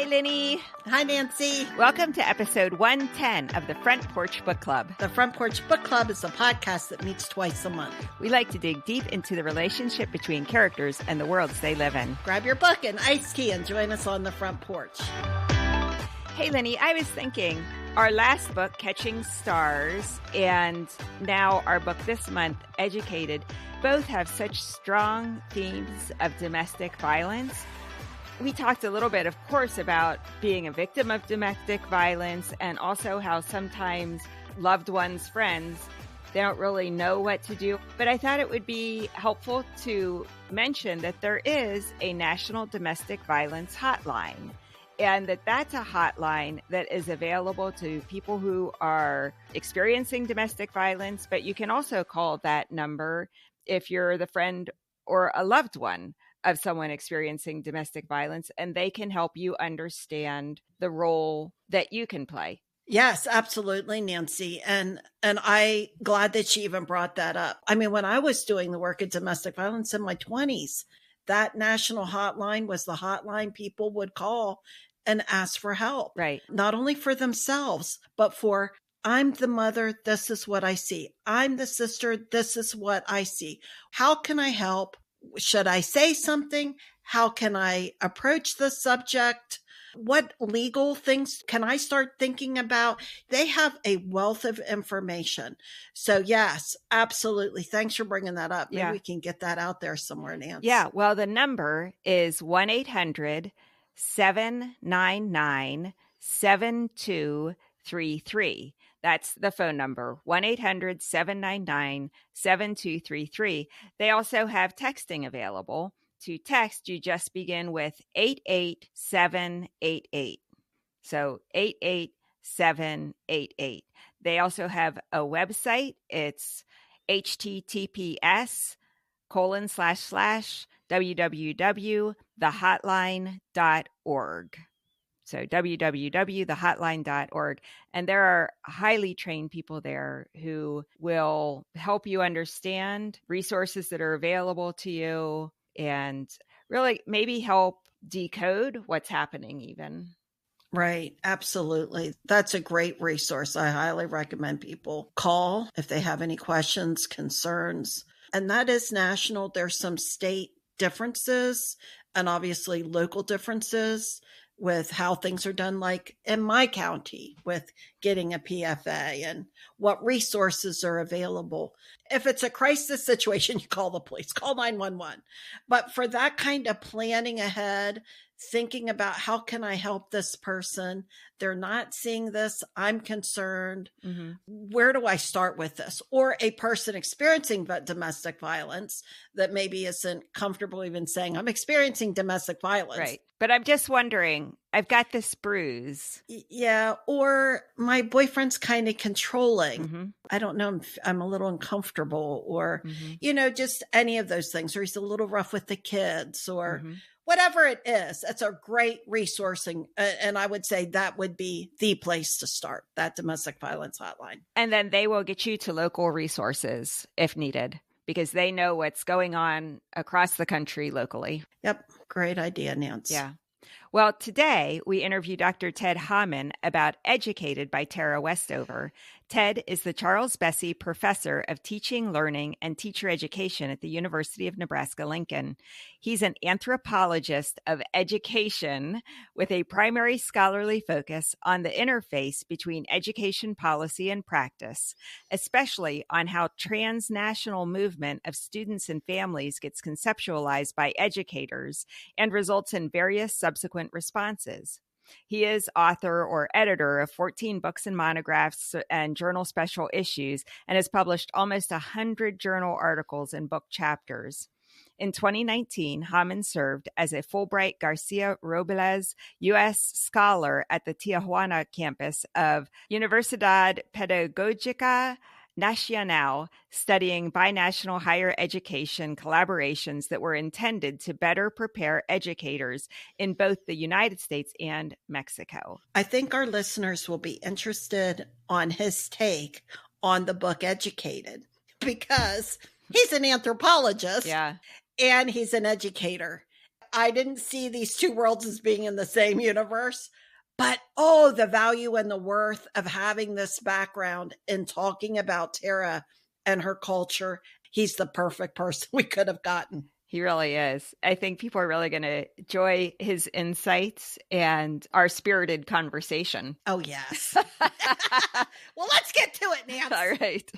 Hi, Lenny. Hi, Nancy. Welcome to episode 110 of the Front Porch Book Club. The Front Porch Book Club is a podcast that meets twice a month. We like to dig deep into the relationship between characters and the worlds they live in. Grab your book and iced tea and join us on the front porch. Hey, Lenny, I was thinking our last book, Catching Stars, and now our book this month, Educated, both have such strong themes of domestic violence. We talked a little bit, of course, about being a victim of domestic violence and also how sometimes loved ones, friends, they don't really know what to do. But I thought it would be helpful to mention that there is a national domestic violence hotline, and that's a hotline that is available to people who are experiencing domestic violence. But you can also call that number if you're the friend or a loved one of someone experiencing domestic violence, and they can help you understand the role that you can play. Yes, absolutely, Nancy. And I glad that she even brought that up. I mean, when I was doing the work in domestic violence in my 20s, that national hotline was the hotline people would call and ask for help. Right. Not only for themselves, but for, I'm the mother, this is what I see. I'm the sister, this is what I see. How can I help? Should I say something? How can I approach the subject? What legal things can I start thinking about? They have a wealth of information. So yes, absolutely. Thanks for bringing that up. Maybe we can get that out there somewhere, Nancy. Yeah. Well, the number is 1-800-799-7233. That's the phone number, 1-800-799-7233. They also have texting available. To text, you just begin with 88788. So 88788. They also have a website. It's https://www.thehotline.org. So www.thehotline.org. And there are highly trained people there who will help you understand resources that are available to you and really maybe help decode what's happening even. Right. Absolutely. That's a great resource. I highly recommend people call if they have any questions, concerns. And that is national. There's some state differences and obviously local differences with how things are done, like in my county with getting a PFA and what resources are available. If it's a crisis situation, you call the police, call 911. But for that kind of planning ahead, thinking about how can I help this person? They're not seeing this. I'm concerned. Mm-hmm. Where do I start with this? Or a person experiencing domestic violence that maybe isn't comfortable even saying, I'm experiencing domestic violence. Right. But I'm just wondering, I've got this bruise. Yeah. Or my boyfriend's kind of controlling. Mm-hmm. I don't know. I'm a little uncomfortable or, just any of those things. Or he's a little rough with the kids or whatever it is. It's a great resourcing. And I would say that would be the place to start, that domestic violence hotline. And then they will get you to local resources if needed, because they know what's going on across the country locally. Yep. Great idea, Nancy. Yeah. Well, today we interview Dr. Ted Hamann about Educated by Tara Westover. Ted is the Charles Bessey Professor of Teaching, Learning, and Teacher Education at the University of Nebraska-Lincoln. He's an anthropologist of education with a primary scholarly focus on the interface between education policy and practice, especially on how transnational movement of students and families gets conceptualized by educators and results in various subsequent responses. He is author or editor of 14 books and monographs and journal special issues and has published almost 100 journal articles and book chapters. In 2019, Hamann served as a Fulbright Garcia-Robles U.S. scholar at the Tijuana campus of Universidad Pedagógica Nacional, studying binational higher education collaborations that were intended to better prepare educators in both the United States and Mexico. I think our listeners will be interested on his take on the book Educated, because he's an anthropologist and he's an educator. I didn't see these two worlds as being in the same universe. But, oh, the value and the worth of having this background in talking about Tara and her culture. He's the perfect person we could have gotten. He really is. I think people are really going to enjoy his insights and our spirited conversation. Oh, yes. Well, let's get to it, Nancy. All right.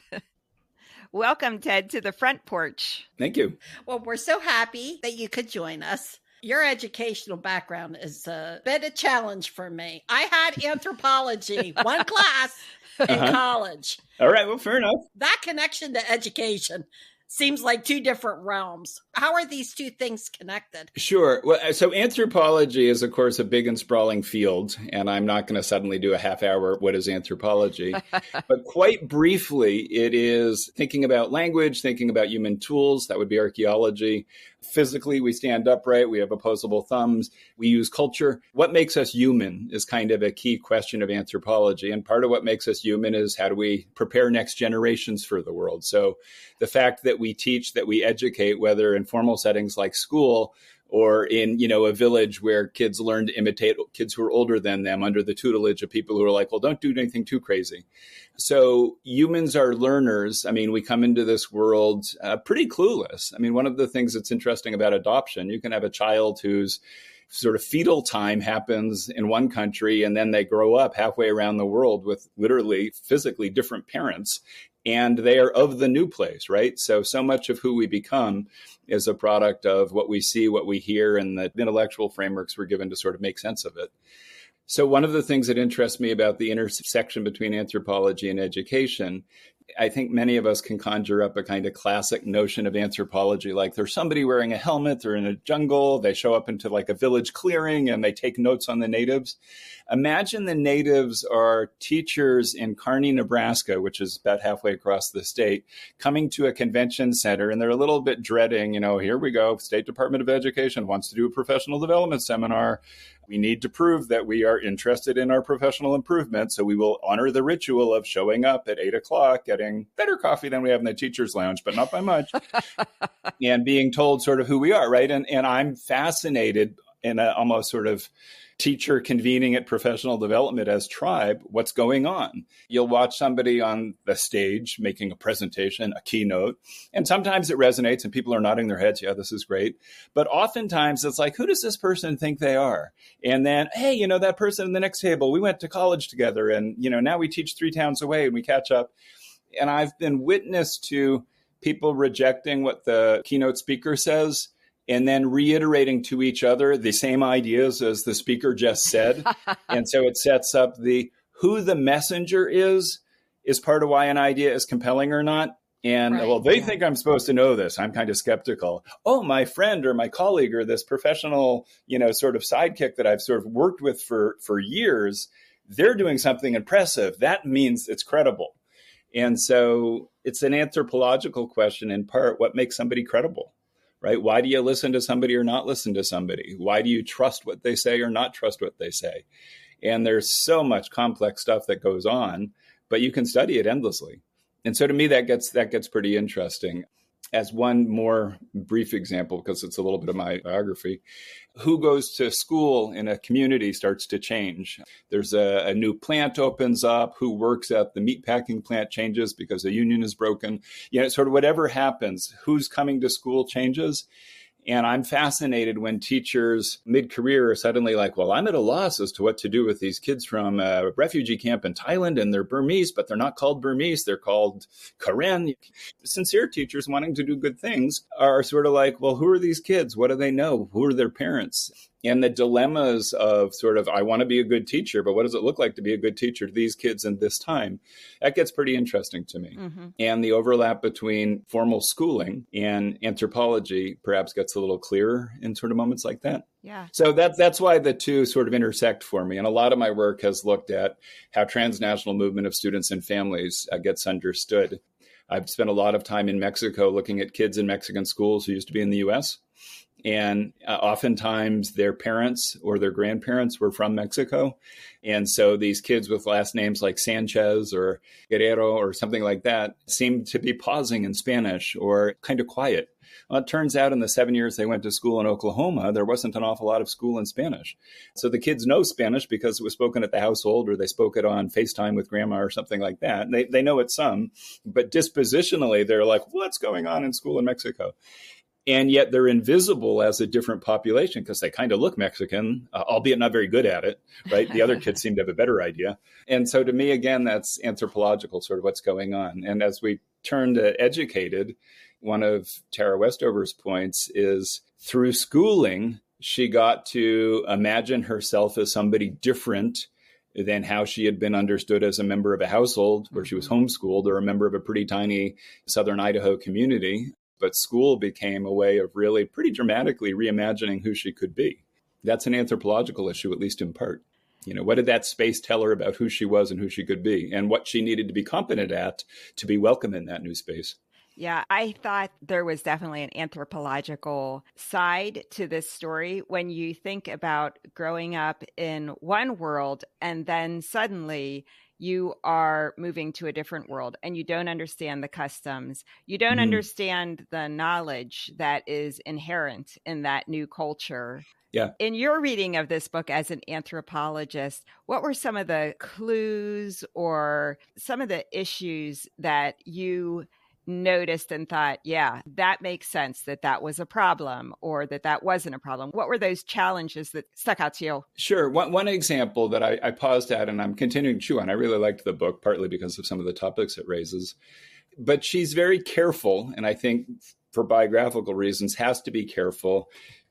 Welcome, Ted, to the front porch. Thank you. Well, we're so happy that you could join us. Your educational background is a bit of a challenge for me. I had anthropology, one class in college. All right. Well, fair enough. That connection to education seems like two different realms. How are these two things connected? Sure. Well, so anthropology is, of course, a big and sprawling field, and I'm not going to suddenly do a half hour, what is anthropology? But quite briefly, it is thinking about language, thinking about human tools. That would be archaeology. Physically, we stand upright. We have opposable thumbs. We use culture. What makes us human is kind of a key question of anthropology. And part of what makes us human is how do we prepare next generations for the world? So the fact that we teach, that we educate, whether in formal settings like school or in, a village where kids learn to imitate kids who are older than them under the tutelage of people who are like, well, don't do anything too crazy. So humans are learners. I mean, we come into this world pretty clueless. I mean, one of the things that's interesting about adoption, you can have a child whose sort of fetal time happens in one country, and then they grow up halfway around the world with literally physically different parents, and they are of the new place, right? So much of who we become is a product of what we see, what we hear, and the intellectual frameworks we're given to sort of make sense of it. So one of the things that interests me about the intersection between anthropology and education, I think many of us can conjure up a kind of classic notion of anthropology, like there's somebody wearing a helmet, they're in a jungle, they show up into like a village clearing and they take notes on the natives. Imagine the natives are teachers in Kearney, Nebraska, which is about halfway across the state, coming to a convention center, and they're a little bit dreading, here we go, State Department of Education wants to do a professional development seminar. We need to prove that we are interested in our professional improvement. So we will honor the ritual of showing up at 8 o'clock, getting better coffee than we have in the teacher's lounge, but not by much, and being told sort of who we are, right? And I'm fascinated in a almost sort of teacher convening at professional development as tribe, what's going on. You'll watch somebody on the stage making a presentation, a keynote, and sometimes it resonates and people are nodding their heads, yeah, this is great. But oftentimes it's like, who does this person think they are? And then, hey, that person in the next table, we went to college together and, now we teach 3 towns away and we catch up. And I've been witness to people rejecting what the keynote speaker says and then reiterating to each other the same ideas as the speaker just said. And so it sets up who the messenger is part of why an idea is compelling or not. And right, they think I'm supposed to know this. I'm kind of skeptical. Oh, my friend or my colleague or this professional, sort of sidekick that I've sort of worked with for years, they're doing something impressive. That means it's credible. And so it's an anthropological question in part, what makes somebody credible? Right? Why do you listen to somebody or not listen to somebody? Why do you trust what they say or not trust what they say? And there's so much complex stuff that goes on, but you can study it endlessly. And so to me, that gets pretty interesting. As one more brief example, because it's a little bit of my biography, who goes to school in a community starts to change. There's a new plant opens up, who works at the meatpacking plant changes because the union is broken. Sort of whatever happens, who's coming to school changes. And I'm fascinated when teachers mid-career are suddenly like, well, I'm at a loss as to what to do with these kids from a refugee camp in Thailand, and they're Burmese, but they're not called Burmese. They're called Karen. Sincere teachers wanting to do good things are sort of like, well, who are these kids? What do they know? Who are their parents? And the dilemmas of sort of, I want to be a good teacher, but what does it look like to be a good teacher to these kids in this time? That gets pretty interesting to me. Mm-hmm. And the overlap between formal schooling and anthropology perhaps gets a little clearer in sort of moments like that. Yeah. So that's why the two sort of intersect for me. And a lot of my work has looked at how transnational movement of students and families gets understood. I've spent a lot of time in Mexico looking at kids in Mexican schools who used to be in the U.S., And oftentimes their parents or their grandparents were from Mexico. And so these kids with last names like Sanchez or Guerrero or something like that seemed to be pausing in Spanish or kind of quiet. Well, it turns out in the 7 years they went to school in Oklahoma, there wasn't an awful lot of school in Spanish. So the kids know Spanish because it was spoken at the household or they spoke it on FaceTime with grandma or something like that. They know it some, but dispositionally, they're like, what's going on in school in Mexico? And yet they're invisible as a different population because they kind of look Mexican, albeit not very good at it, right? The other kids seem to have a better idea. And so to me, again, that's anthropological, sort of what's going on. And as we turn to educated, one of Tara Westover's points is through schooling, she got to imagine herself as somebody different than how she had been understood as a member of a household where she was homeschooled or a member of a pretty tiny Southern Idaho community. But school became a way of really pretty dramatically reimagining who she could be. That's an anthropological issue, at least in part. What did that space tell her about who she was and who she could be and what she needed to be competent at to be welcome in that new space? Yeah, I thought there was definitely an anthropological side to this story when you think about growing up in one world and then suddenly you are moving to a different world and you don't understand the customs. You don't understand the knowledge that is inherent in that new culture. Yeah. In your reading of this book as an anthropologist, what were some of the clues or some of the issues that you noticed and thought, yeah, that makes sense that was a problem or that wasn't a problem? What were those challenges that stuck out to you? Sure. One example that I paused at and I'm continuing to chew on, I really liked the book, partly because of some of the topics it raises. But she's very careful, and I think for biographical reasons has to be careful.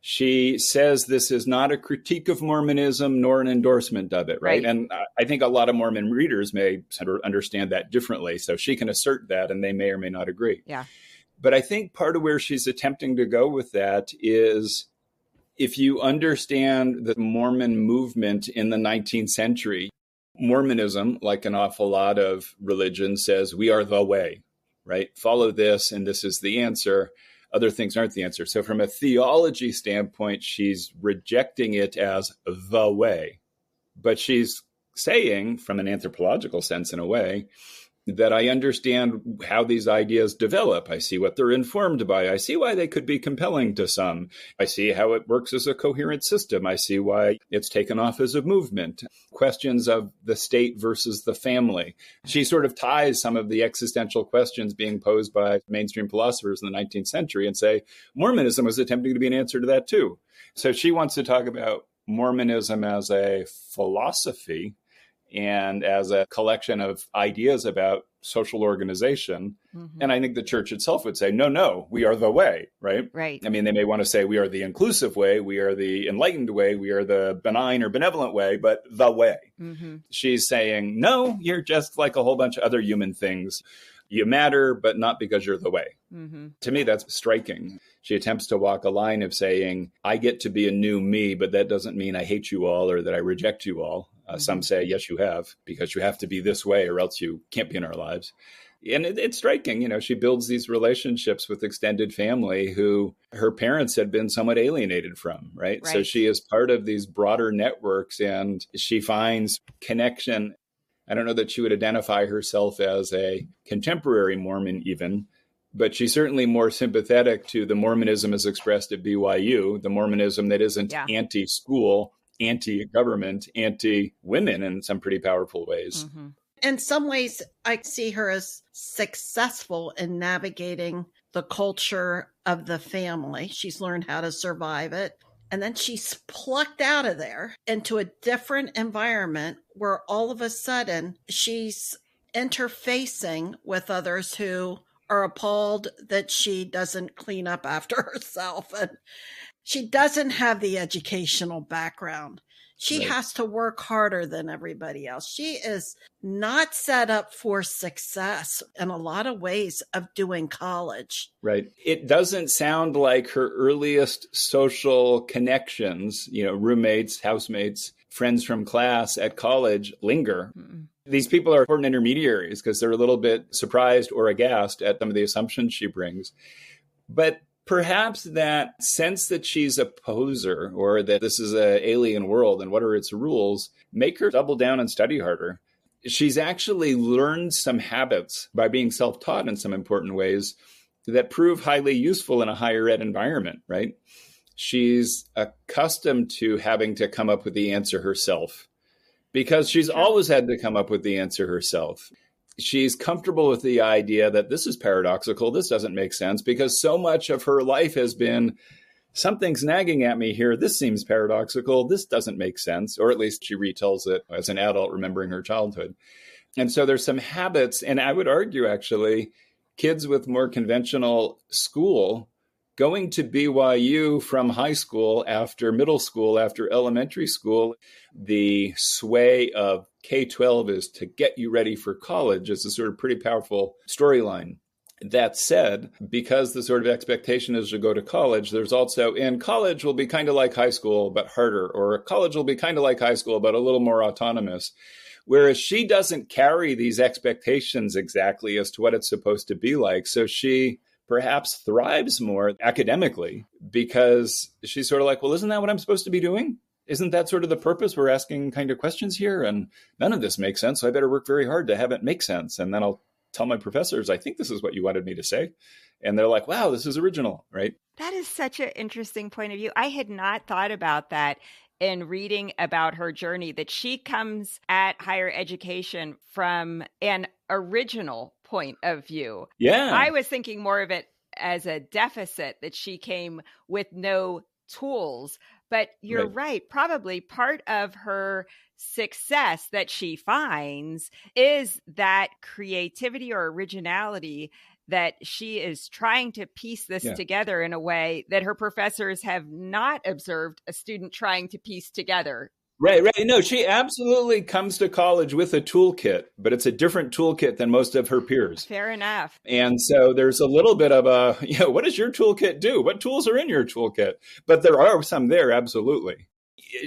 She says this is not a critique of Mormonism nor an endorsement of it, right? And I think a lot of Mormon readers may sort of understand that differently. So she can assert that and they may or may not agree. Yeah. But I think part of where she's attempting to go with that is if you understand the Mormon movement in the 19th century, Mormonism, like an awful lot of religions, says we are the way, right? Follow this and this is the answer. Other things aren't the answer. So from a theology standpoint, she's rejecting it as the way. But she's saying, from an anthropological sense in a way, that I understand how these ideas develop. I see what they're informed by. I see why they could be compelling to some. I see how it works as a coherent system. I see why it's taken off as a movement. Questions of the state versus the family. She sort of ties some of the existential questions being posed by mainstream philosophers in the 19th century and say, Mormonism was attempting to be an answer to that too. So she wants to talk about Mormonism as a philosophy and as a collection of ideas about social organization. Mm-hmm. And I think the church itself would say, no, we are the way, right? Right. I mean, they may want to say we are the inclusive way, we are the enlightened way, we are the benign or benevolent way, but the way. Mm-hmm. She's saying, no, you're just like a whole bunch of other human things. You matter, but not because you're the way. Mm-hmm. To me, that's striking. She attempts to walk a line of saying, I get to be a new me, but that doesn't mean I hate you all or that I reject you all. Some say, yes, you have, because you have to be this way or else you can't be in our lives. And it's striking. She builds these relationships with extended family who her parents had been somewhat alienated from, right? So she is part of these broader networks and she finds connection. I don't know that she would identify herself as a contemporary Mormon even, but she's certainly more sympathetic to the Mormonism as expressed at BYU, the Mormonism that isn't anti-school, anti-government, anti-women in some pretty powerful ways. Mm-hmm. In some ways, I see her as successful in navigating the culture of the family. She's learned how to survive it. And then she's plucked out of there into a different environment where all of a sudden she's interfacing with others who are appalled that she doesn't clean up after herself. And she doesn't have the educational background. She has to work harder than everybody else. She is not set up for success in a lot of ways of doing college. Right. It doesn't sound like her earliest social connections, roommates, housemates, friends from class at college linger. Mm-mm. These people are important intermediaries because they're a little bit surprised or aghast at some of the assumptions she brings. But perhaps that sense that she's a poser or that this is an alien world and what are its rules, make her double down and study harder. She's actually learned some habits by being self-taught in some important ways that prove highly useful in a higher ed environment, right? She's accustomed to having to come up with the answer herself because she's always had to come up with the answer herself. She's comfortable with the idea that this is paradoxical, this doesn't make sense, because so much of her life has been, something's nagging at me here, this seems paradoxical, this doesn't make sense, or at least she retells it as an adult remembering her childhood. And so there's some habits, and I would argue actually, kids with more conventional school going to BYU from high school, after middle school, after elementary school, the sway of K-12 is to get you ready for college is a sort of pretty powerful storyline. That said, because the sort of expectation is to go to college, there's also, in college will be kind of like high school, but harder, or college will be kind of like high school, but a little more autonomous. Whereas she doesn't carry these expectations exactly as to what it's supposed to be like. So she perhaps thrives more academically because she's sort of like, well, isn't that what I'm supposed to be doing? Isn't that sort of the purpose? We're asking kind of questions here and none of this makes sense. So I better work very hard to have it make sense. And then I'll tell my professors, I think this is what you wanted me to say. And they're like, wow, this is original, right? That is such an interesting point of view. I had not thought about that in reading about her journey, that she comes at higher education from an original point of view. Yeah. I was thinking more of it as a deficit, that she came with no tools. But you're right. Probably part of her success that she finds is that creativity or originality that she is trying to piece this together in a way that her professors have not observed a student trying to piece together. Right. No, she absolutely comes to college with a toolkit, but it's a different toolkit than most of her peers. Fair enough. And so there's a little bit of a, what does your toolkit do? What tools are in your toolkit? But there are some there, absolutely.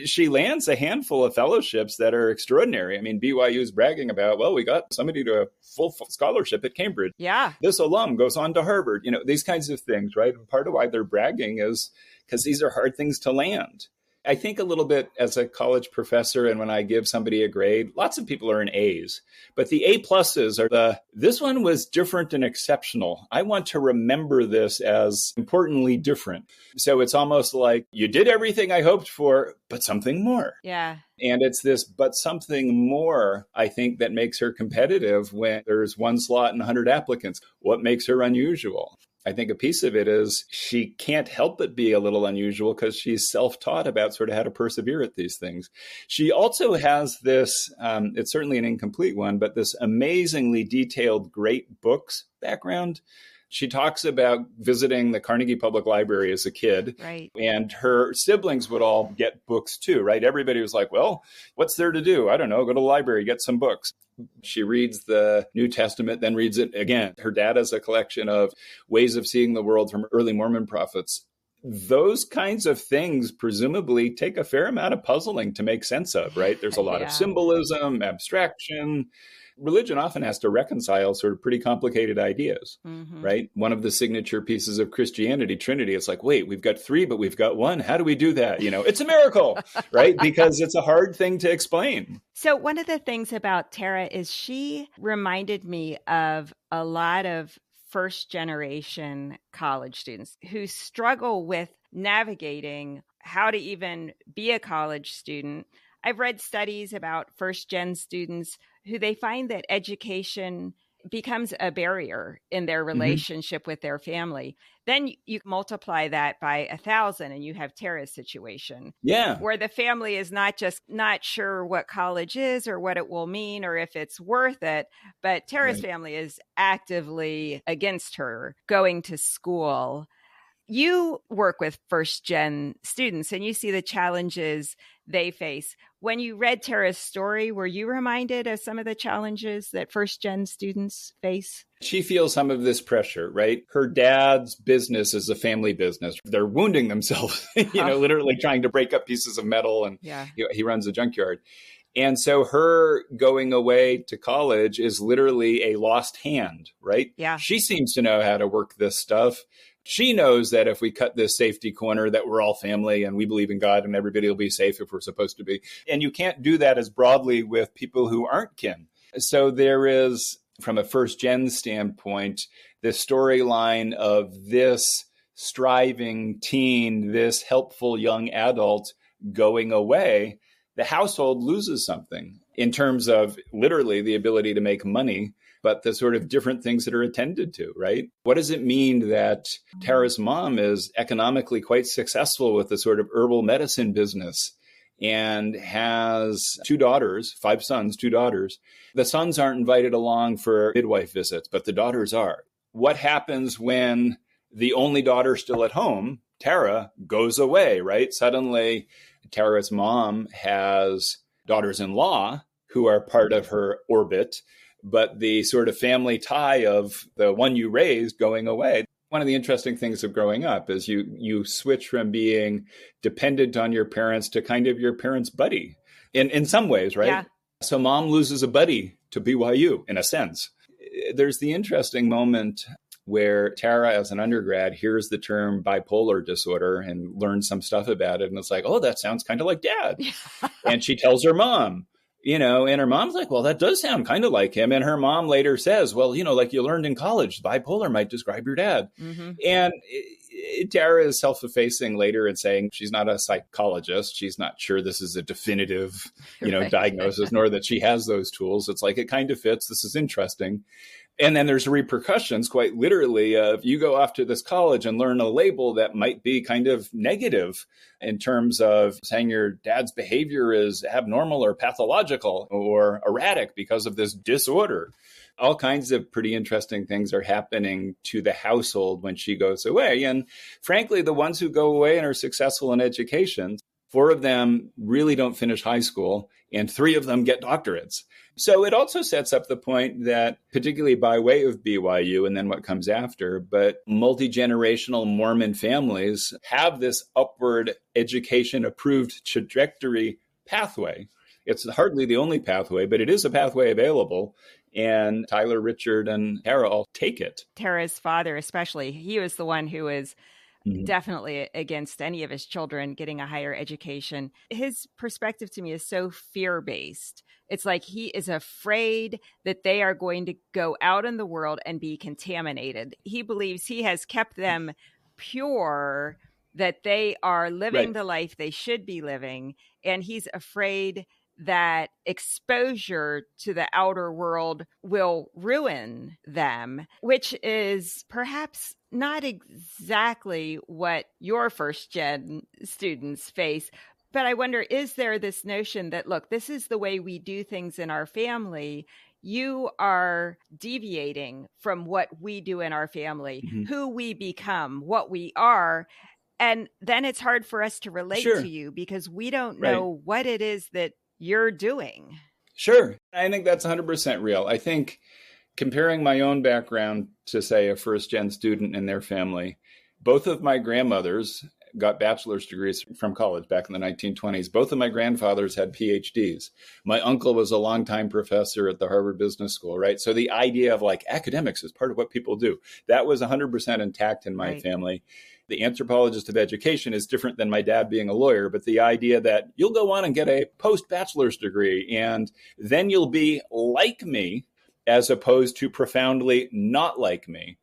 She lands a handful of fellowships that are extraordinary. I mean, BYU is bragging about, well, we got somebody to a full scholarship at Cambridge. Yeah. This alum goes on to Harvard, these kinds of things, right? And part of why they're bragging is because these are hard things to land. I think a little bit as a college professor, and when I give somebody a grade, lots of people are in A's, but the A pluses are this one was different and exceptional. I want to remember this as importantly different. So it's almost like you did everything I hoped for, but something more. Yeah. And it's this, but something more, I think, that makes her competitive when there's one slot and 100 applicants. What makes her unusual? I think a piece of it is she can't help but be a little unusual because she's self-taught about sort of how to persevere at these things. She also has this, it's certainly an incomplete one, but this amazingly detailed great books background. She talks about visiting the Carnegie Public Library as a kid. Right. And her siblings would all get books too, right? Everybody was like, well, what's there to do? I don't know, go to the library, get some books. She reads the New Testament, then reads it again. Her dad has a collection of ways of seeing the world from early Mormon prophets. Those kinds of things presumably take a fair amount of puzzling to make sense of, right? There's a lot of symbolism, abstraction. Religion often has to reconcile sort of pretty complicated ideas, right? One of the signature pieces of Christianity, Trinity, it's like, wait, we've got three, but we've got one. How do we do that? It's a miracle, right? Because it's a hard thing to explain. So one of the things about Tara is she reminded me of a lot of first generation college students who struggle with navigating how to even be a college student. I've read studies about first gen students who they find that education becomes a barrier in their relationship with their family. Then you multiply that by 1,000 and you have Tara's situation. Yeah. Where the family is not sure what college is or what it will mean or if it's worth it, but Tara's family is actively against her going to school. You work with first gen students and you see the challenges they face. When you read Tara's story, were you reminded of some of the challenges that first gen students face? She feels some of this pressure, right? Her dad's business is a family business. They're wounding themselves, literally trying to break up pieces of metal, and he runs a junkyard. And so her going away to college is literally a lost hand, right? Yeah. She seems to know how to work this stuff, She knows that if we cut this safety corner, that we're all family and we believe in God and everybody will be safe if we're supposed to be. And you can't do that as broadly with people who aren't kin. So there is, from a first gen standpoint, the storyline of this striving teen, this helpful young adult going away. The household loses something in terms of literally the ability to make money, but the sort of different things that are attended to, right? What does it mean that Tara's mom is economically quite successful with the sort of herbal medicine business and has 2 daughters, 5 sons, 2 daughters? The sons aren't invited along for midwife visits, but the daughters are. What happens when the only daughter still at home, Tara, goes away, right? Suddenly, Tara's mom has daughters-in-law who are part of her orbit, but the sort of family tie of the one you raised going away. One of the interesting things of growing up is you switch from being dependent on your parents to kind of your parents' buddy in some ways, right? Yeah. So mom loses a buddy to BYU in a sense. There's the interesting moment where Tara, as an undergrad, hears the term bipolar disorder and learns some stuff about it. And it's like, oh, that sounds kind of like dad. And she tells her mom, and her mom's like, well, that does sound kind of like him. And her mom later says, well, like you learned in college, bipolar might describe your dad. Mm-hmm. And Tara is self-effacing later and saying she's not a psychologist. She's not sure this is a definitive, right, diagnosis, nor that she has those tools. It's like, it kind of fits. This is interesting. And then there's repercussions, quite literally, of you go off to this college and learn a label that might be kind of negative in terms of saying your dad's behavior is abnormal or pathological or erratic because of this disorder. All kinds of pretty interesting things are happening to the household when she goes away. And frankly, the ones who go away and are successful in education, 4 of them really don't finish high school, and 3 of them get doctorates. So it also sets up the point that, particularly by way of BYU and then what comes after, but multi-generational Mormon families have this upward education approved trajectory pathway. It's hardly the only pathway, but it is a pathway available. And Tyler, Richard, and Tara all take it. Tara's father, especially, he was the one who was definitely against any of his children getting a higher education. His perspective to me is so fear-based. It's like he is afraid that they are going to go out in the world and be contaminated. He believes he has kept them pure, that they are living the life they should be living. And he's afraid that exposure to the outer world will ruin them, which is perhaps not exactly what your first gen students face. But I wonder, is there this notion that, look, this is the way we do things in our family. You are deviating from what we do in our family, who we become, what we are. And then it's hard for us to relate to you because we don't know what it is that you're doing. Sure. I think that's 100% real. I think comparing my own background to, say, a first-gen student and their family, both of my grandmothers got bachelor's degrees from college back in the 1920s. Both of my grandfathers had PhDs. My uncle was a longtime professor at the Harvard Business School, right? So the idea of like academics is part of what people do, that was 100% intact in my family. The anthropologist of education is different than my dad being a lawyer, but the idea that you'll go on and get a post-bachelor's degree and then you'll be like me as opposed to profoundly not like me.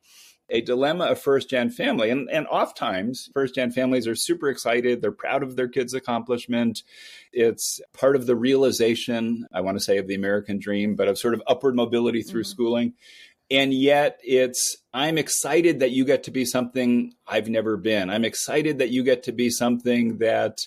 A dilemma of first-gen family. And oftentimes, first-gen families are super excited. They're proud of their kids' accomplishment. It's part of the realization, I want to say, of the American dream, but of sort of upward mobility through schooling. And yet I'm excited that you get to be something I've never been. I'm excited that you get to be something that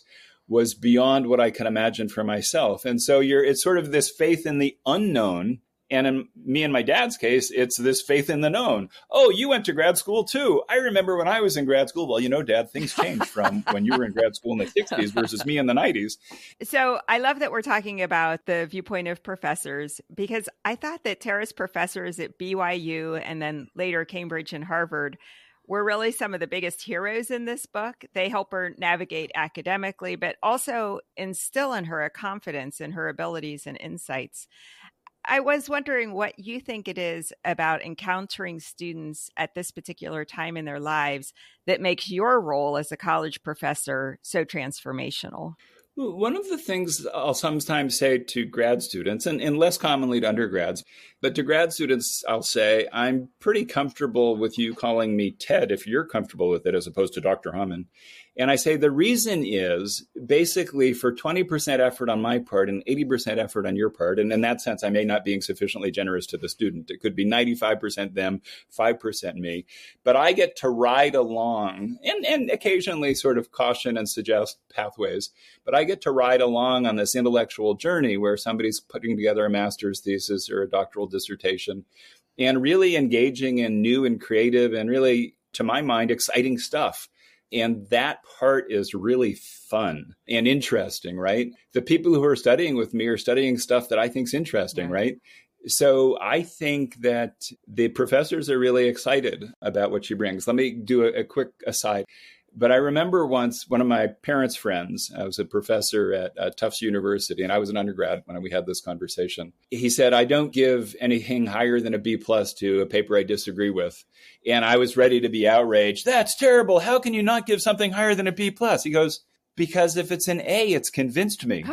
was beyond what I can imagine for myself. And so it's sort of this faith in the unknown. And in me and my dad's case, it's this faith in the known. Oh, you went to grad school too. I remember when I was in grad school. Well, Dad, things changed from when you were in grad school in the 60s versus me in the 90s. So I love that we're talking about the viewpoint of professors, because I thought that Tara's professors at BYU and then later Cambridge and Harvard were really some of the biggest heroes in this book. They help her navigate academically, but also instill in her a confidence in her abilities and insights. I was wondering what you think it is about encountering students at this particular time in their lives that makes your role as a college professor so transformational. One of the things I'll sometimes say to grad students, and less commonly to undergrads, but to grad students, I'll say, I'm pretty comfortable with you calling me Ted if you're comfortable with it, as opposed to Dr. Hamann. And I say the reason is basically for 20% effort on my part and 80% effort on your part. And in that sense, I may not be sufficiently generous to the student. It could be 95% them, 5% me. But I get to ride along and occasionally sort of caution and suggest pathways. But I get to ride along on this intellectual journey where somebody's putting together a master's thesis or a doctoral dissertation and really engaging in new and creative and really, to my mind, exciting stuff. And that part is really fun and interesting, right? The people who are studying with me are studying stuff that I think is interesting, right? So I think that the professors are really excited about what she brings. Let me do a quick aside. But I remember once one of my parents' friends, I was a professor at Tufts University, and I was an undergrad when we had this conversation. He said, I don't give anything higher than a B+ to a paper I disagree with. And I was ready to be outraged. That's terrible. How can you not give something higher than a B+? He goes, because if it's an A, it's convinced me.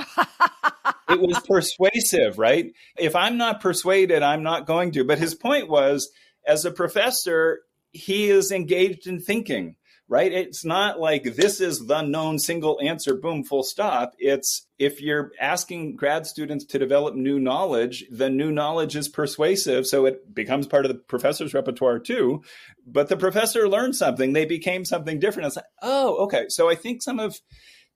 It was persuasive, right? If I'm not persuaded, I'm not going to. But his point was, as a professor, he is engaged in thinking. Right? It's not like this is the known single answer, boom, full stop. It's if you're asking grad students to develop new knowledge, the new knowledge is persuasive. So it becomes part of the professor's repertoire too. But the professor learned something. They became something different. It's like, oh, okay. So I think some of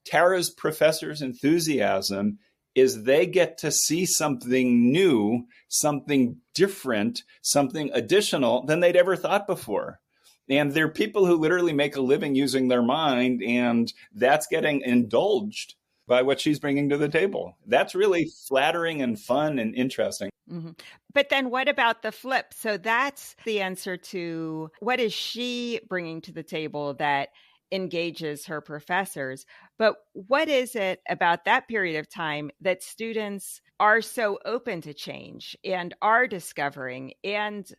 Tara's professors' enthusiasm is they get to see something new, something different, something additional than they'd ever thought before. And there are people who literally make a living using their mind, and that's getting indulged by what she's bringing to the table. That's really flattering and fun and interesting. Mm-hmm. But then what about the flip? So that's the answer to what is she bringing to the table that engages her professors. But what is it about that period of time that students are so open to change and are discovering, and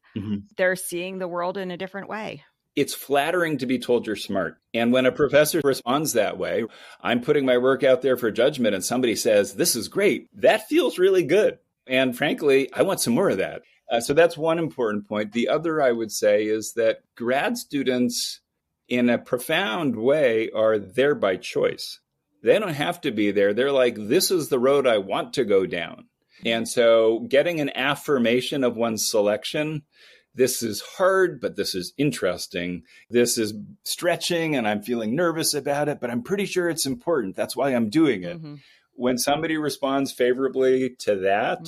they're seeing the world in a different way? It's flattering to be told you're smart. And when a professor responds that way, I'm putting my work out there for judgment and somebody says, this is great. That feels really good. And frankly, I want some more of that. So that's one important point. The other I would say is that grad students in a profound way are there by choice. They don't have to be there. They're like, this is the road I want to go down. And so getting an affirmation of one's selection, this is hard, but this is interesting. This is stretching and I'm feeling nervous about it, but I'm pretty sure it's important. That's why I'm doing it. When somebody responds favorably to that,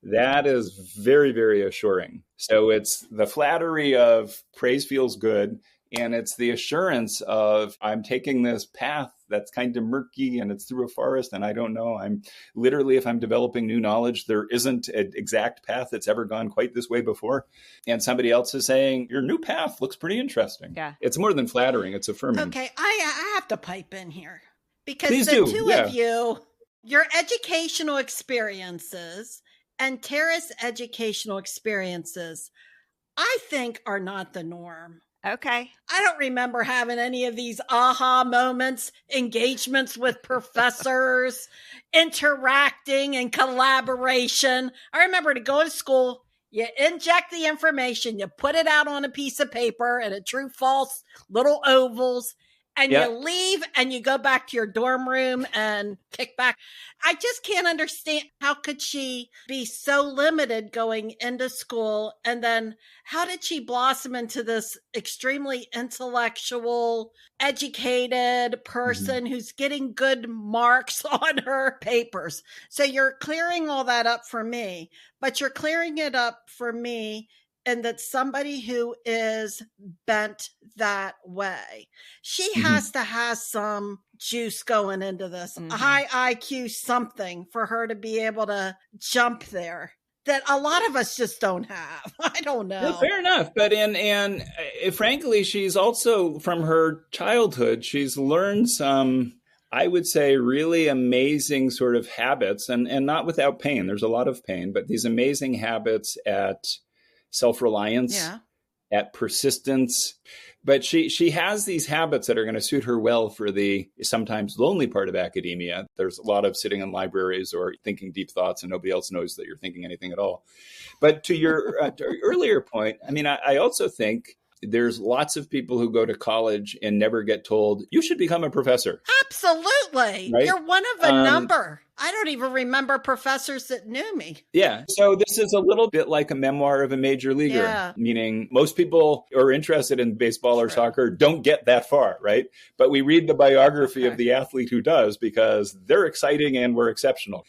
that is very, very assuring. So it's the flattery of praise feels good. And it's the assurance of I'm taking this path that's kind of murky and it's through a forest and I don't know. I'm literally, if I'm developing new knowledge, there isn't an exact path that's ever gone quite this way before. And somebody else is saying, your new path looks pretty interesting. Yeah. It's more than flattering. It's affirming. Okay, I have to pipe in here because Please the do. two of you, your educational experiences and Tara's educational experiences, I think are not the norm. Okay. I don't remember having any of these aha moments, engagements with professors, interacting and collaboration. I remember to go to school, you inject the information, you put it out on a piece of paper in a true false little ovals, and you leave and you go back to your dorm room and kick back. I just can't understand how could she be so limited going into school, and then how did she blossom into this extremely intellectual, educated person who's getting good marks on her papers? So you're clearing all that up for me, but you're clearing it up for me and that somebody who is bent that way, she has to have some juice going into this, a high IQ something for her to be able to jump there that a lot of us just don't have. I don't know. Well, fair enough. But frankly, she's also from her childhood, she's learned some I would say, really amazing sort of habits, and not without pain. There's a lot of pain, but these amazing habits at self-reliance, at persistence. But she has these habits that are going to suit her well for the sometimes lonely part of academia. There's a lot of sitting in libraries or thinking deep thoughts, and nobody else knows that you're thinking anything at all. But to your earlier point, I mean, I also think there's lots of people who go to college and never get told, you should become a professor. Absolutely. Right? You're one of a number. I don't even remember professors that knew me. Yeah. So this is a little bit like a memoir of a major leaguer, meaning most people who are interested in baseball or soccer don't get that far, right? But we read the biography of the athlete who does because they're exciting and we're exceptional.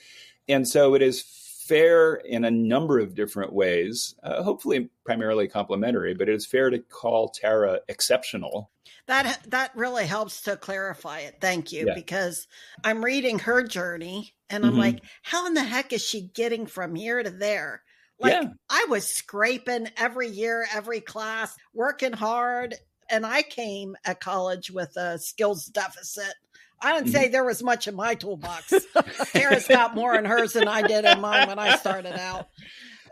And so it is fair in a number of different ways, hopefully primarily complimentary, but it's fair to call Tara exceptional. That really helps to clarify it. Thank you, because I'm reading her journey and I'm like, how in the heck is she getting from here to there? Like I was scraping every year, every class, working hard. And I came at college with a skills deficit. I didn't say there was much in my toolbox. Tara's got more in hers than I did in mine when I started out.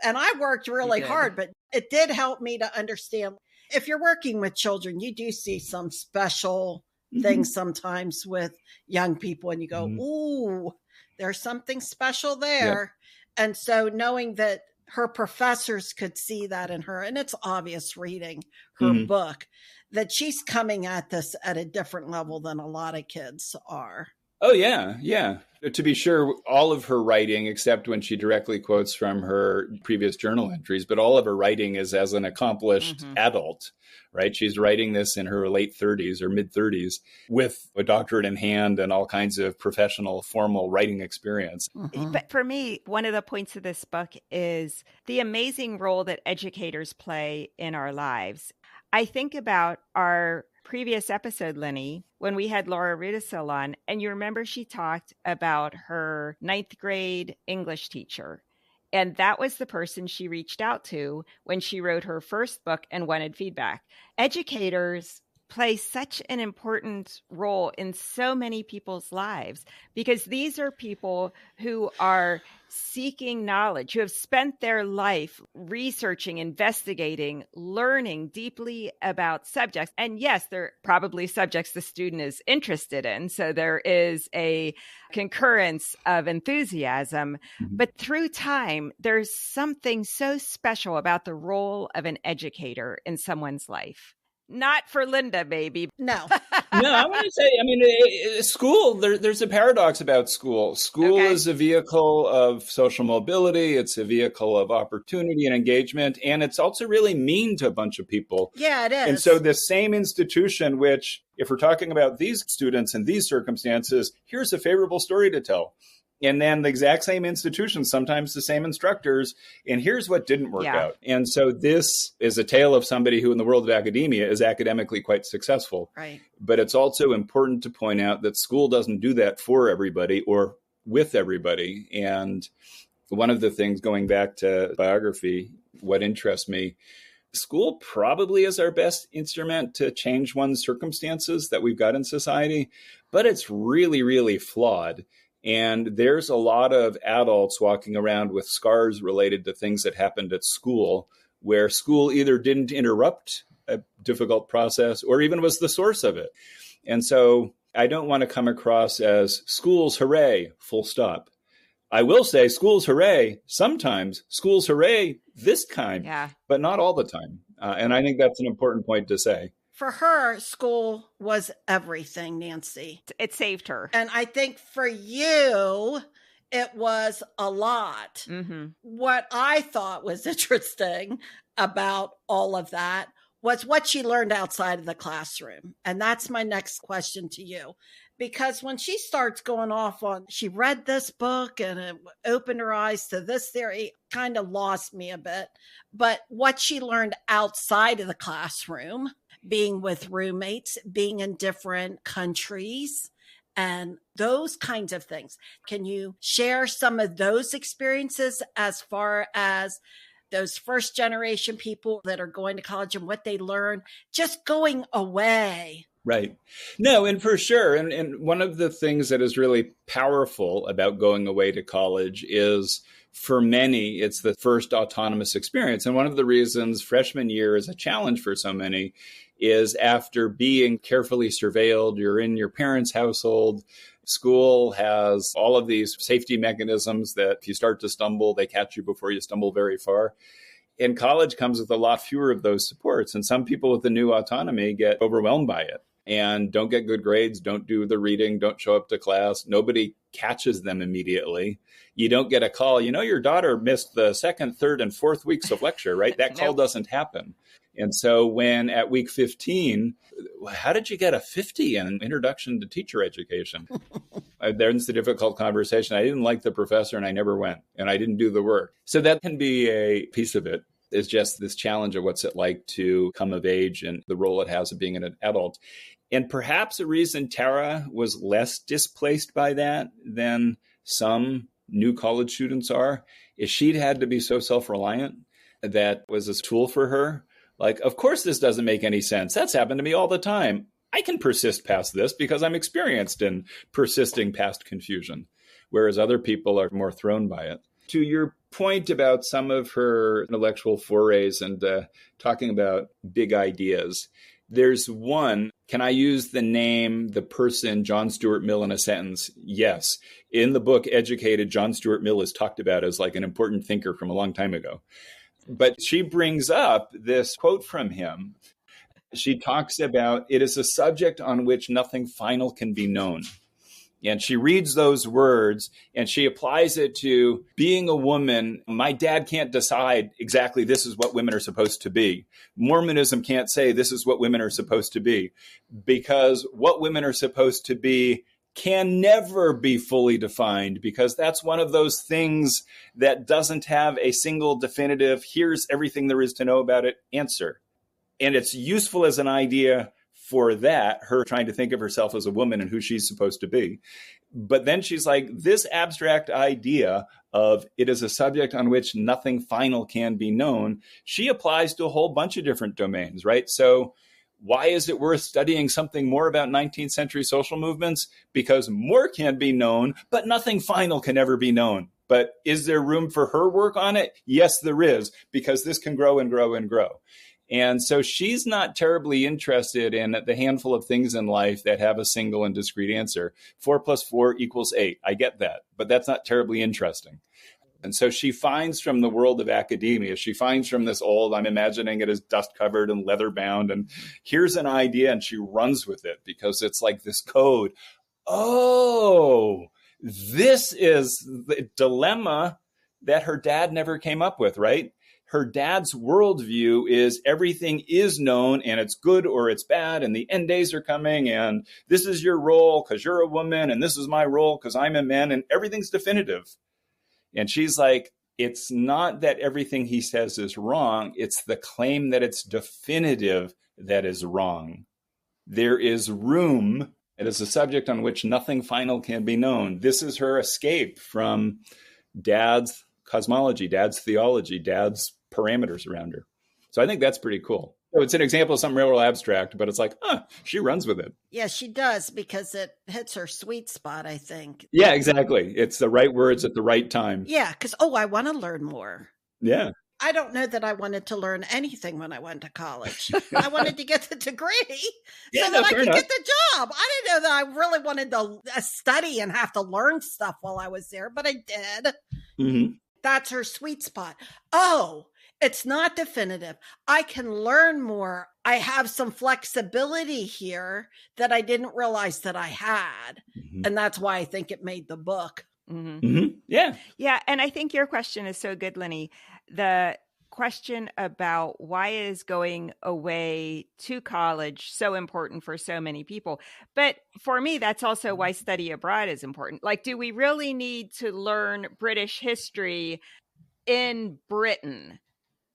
And I worked really hard, but it did help me to understand. If you're working with children, you do see some special things sometimes with young people and you go, ooh, there's something special there. And so knowing that her professors could see that in her, and it's obvious reading her book, that she's coming at this at a different level than a lot of kids are. Oh, yeah. Yeah. To be sure, all of her writing, except when she directly quotes from her previous journal entries, but all of her writing is as an accomplished adult, right? She's writing this in her late 30s or mid 30s with a doctorate in hand and all kinds of professional, formal writing experience. But for me, one of the points of this book is the amazing role that educators play in our lives. I think about our previous episode, Lenny, when we had Laura Rudisill on, and you remember she talked about her 9th grade English teacher. And that was the person she reached out to when she wrote her first book and wanted feedback. Educators play such an important role in so many people's lives because these are people who are seeking knowledge, who have spent their life researching, investigating, learning deeply about subjects. And yes, they're probably subjects the student is interested in. So there is a concurrence of enthusiasm. But through time, there's something so special about the role of an educator in someone's life. Not for Linda, baby. No. No, I want to say, I mean, school, there's a paradox about school. School is a vehicle of social mobility. It's a vehicle of opportunity and engagement. And it's also really mean to a bunch of people. Yeah, it is. And so this same institution, which if we're talking about these students in these circumstances, here's a favorable story to tell. And then the exact same institution, sometimes the same instructors, and here's what didn't work out. And so this is a tale of somebody who in the world of academia is academically quite successful. Right. But it's also important to point out that school doesn't do that for everybody or with everybody. And one of the things, going back to biography, what interests me, school probably is our best instrument to change one's circumstances that we've got in society, but it's really, really flawed. And there's a lot of adults walking around with scars related to things that happened at school, where school either didn't interrupt a difficult process or even was the source of it. And so I don't want to come across as schools hooray, full stop. I will say schools hooray, sometimes schools hooray this time, but not all the time. And I think that's an important point to say. For her, school was everything, Nancy. It saved her. And I think for you, it was a lot. What I thought was interesting about all of that was what she learned outside of the classroom. And that's my next question to you. Because when she starts going off on, she read this book and it opened her eyes to this theory, kind of lost me a bit. But what she learned outside of the classroom, being with roommates, being in different countries, and those kinds of things. Can you share some of those experiences as far as those first generation people that are going to college and what they learn just going away Right. No, and for sure. And one of the things that is really powerful about going away to college is for many, it's the first autonomous experience. And one of the reasons freshman year is a challenge for so many is after being carefully surveilled, you're in your parents' household. School has all of these safety mechanisms that if you start to stumble, they catch you before you stumble very far. And college comes with a lot fewer of those supports. And some people with the new autonomy get overwhelmed by it and don't get good grades, don't do the reading, don't show up to class. Nobody catches them immediately. You don't get a call, your daughter missed the second, third, and fourth weeks of lecture, right? That call doesn't happen. And so when at week 15, how did you get a 50 in Introduction to Teacher Education? There's the difficult conversation. I didn't like the professor and I never went and I didn't do the work. So that can be a piece of it. Is just this challenge of what's it like to come of age and the role it has of being an adult. And perhaps a reason Tara was less displaced by that than some new college students are is she'd had to be so self-reliant that was a tool for her. Like, of course, this doesn't make any sense. That's happened to me all the time. I can persist past this because I'm experienced in persisting past confusion, whereas other people are more thrown by it. To your point about some of her intellectual forays and talking about big ideas, there's one. Can I use the person, John Stuart Mill, in a sentence? Yes. In the book Educated, John Stuart Mill is talked about as like an important thinker from a long time ago. But she brings up this quote from him. She talks about it is a subject on which nothing final can be known. And she reads those words and she applies it to being a woman. My dad can't decide exactly this is what women are supposed to be. Mormonism can't say this is what women are supposed to be, because what women are supposed to be can never be fully defined, because that's one of those things that doesn't have a single definitive, here's everything there is to know about it answer. And it's useful as an idea for that, her trying to think of herself as a woman and who she's supposed to be. But then she's like, this abstract idea of it is a subject on which nothing final can be known, she applies to a whole bunch of different domains, right? So why is it worth studying something more about 19th century social movements? Because more can be known, but nothing final can ever be known. But is there room for her work on it? Yes, there is, because this can grow and grow and grow. And so she's not terribly interested in the handful of things in life that have a single and discrete answer. 4 + 4 = 8. I get that, but that's not terribly interesting. And so she finds from the world of academia, she finds from this old, I'm imagining it as dust covered and leather bound, and here's an idea, and she runs with it because it's like this code. Oh, this is the dilemma that her dad never came up with, right? Her dad's worldview is everything is known and it's good or it's bad and the end days are coming and this is your role because you're a woman and this is my role because I'm a man and everything's definitive. And she's like, it's not that everything he says is wrong. It's the claim that it's definitive that is wrong. There is room. It is a subject on which nothing final can be known. This is her escape from dad's cosmology, dad's theology, dad's parameters around her. So I think that's pretty cool. So it's an example of something real abstract, but it's like, she runs with it. Yeah, she does, because it hits her sweet spot, I think. Yeah, exactly. It's the right words at the right time. Yeah, because, I want to learn more. Yeah. I don't know that I wanted to learn anything when I went to college. I wanted to get the degree so that I could get the job. I didn't know that I really wanted to study and have to learn stuff while I was there, but I did. Mm-hmm. That's her sweet spot. Oh, it's not definitive. I can learn more. I have some flexibility here that I didn't realize that I had. Mm-hmm. And that's why I think it made the book. Mm-hmm. Mm-hmm. Yeah. Yeah. And I think your question is so good, Lenny. The question about why is going away to college so important for so many people. But for me, that's also why study abroad is important. Like, do we really need to learn British history in Britain?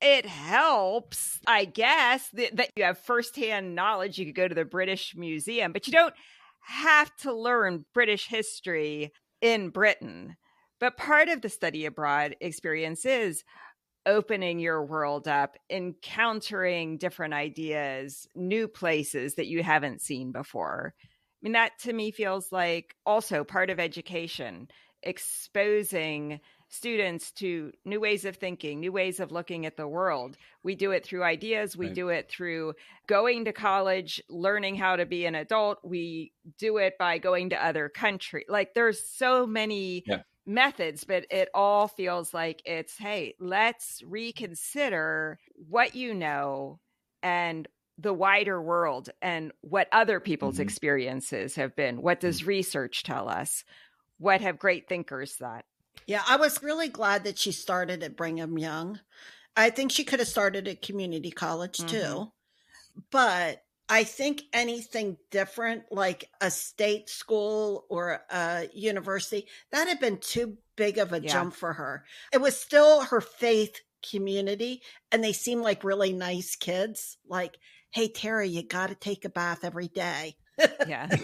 It helps, I guess, that you have firsthand knowledge. You could go to the British Museum, but you don't have to learn British history in Britain. But part of the study abroad experience is opening your world up, encountering different ideas, new places that you haven't seen before. I mean, that to me feels like also part of education, exposing students to new ways of thinking, new ways of looking at the world. We do it through ideas. We do it through going to college, learning how to be an adult. We do it by going to other countries. Like there's so many methods, but it all feels like it's, hey, let's reconsider what you know and the wider world and what other people's experiences have been. What does research tell us? What have great thinkers thought? Yeah, I was really glad that she started at Brigham Young. I think she could have started at community college too. But I think anything different, like a state school or a university, that had been too big of a jump for her. It was still her faith community, and they seemed like really nice kids. Like, hey, Tara, you got to take a bath every day. Yeah.